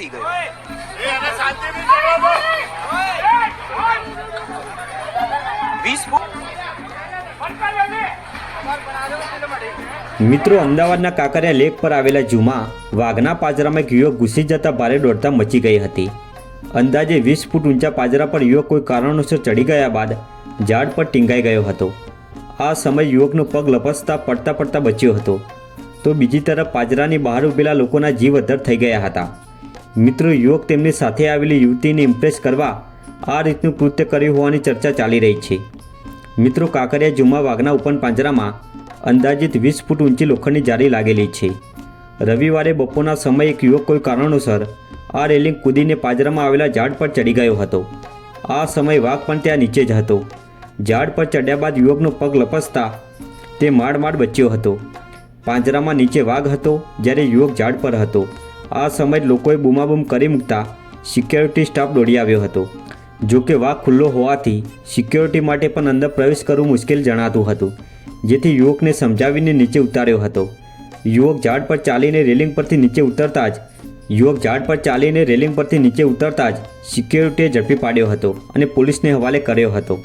ઘૂસી ગયો। મિત્રો, અમદાવાદના કાંકરિયા લેક પર આવેલા ઝૂમાં વાઘના પાંજરામાં એક યુવક ઘૂસી જતા ભારે દોડધામ મચી ગઈ હતી। અંદાજે 20 ફૂટ ઊંચા પાંજરા પર યુવક કોઈ કારણોસર ચડી ગયા બાદ ઝાડ પર ટીંગાઈ ગયો હતો। આ સમયે યુવકનો પગ લપસતા પડતા પડતા બચ્યો હતો, તો બીજી તરફ પાંજરાની બહાર ઊભેલા લોકોના જીવ અદ્ધર થઈ ગયા હતા। મિત્રો, યુવક તેમની સાથે આવેલી યુવતીને ઇમ્પ્રેસ કરવા આ રીતનું કૃત્ય કર્યું હોવાની ચર્ચા ચાલી રહી છે। મિત્રો, કાંકરિયા ઝૂમાં વાઘના ઓપન પાંજરામાં અંદાજિત 20 ફૂટ ઊંચી લોખંડની જાળી લાગેલી છે। રવિવારે બપોરના સમયે એક યુવક કોઈ કારણોસર આ રેલિંગ કૂદીને પાંજરામાં આવેલા ઝાડ પર ચડી ગયો હતો। આ સમયે વાઘ પણ ત્યાં નીચે જ હતો। ઝાડ પર ચડ્યા બાદ યુવકનો પગ લપસતા તે માંડ બચ્યો હતો। પાંજરામાં નીચે વાઘ હતો, જ્યારે યુવક ઝાડ પર હતો। આ સમયે લોકોએ બૂમાબૂમ કરી મૂકતા સિક્યોરિટી સ્ટાફ દોડી આવ્યો હતો। જો કે વાઘ ખુલ્લો હોવાથી સિક્યોરિટી માટે પણ અંદર પ્રવેશ કરવું મુશ્કેલ જણાતું હતું, જેથી યુવકને સમજાવીને નીચે ઉતાર્યો હતો। યુવક ઝાડ પર ચાલીને રેલિંગ પરથી નીચે ઉતરતા જ સિક્યોરિટીએ ઝડપી પાડ્યો હતો અને પોલીસને હવાલે કર્યો હતો।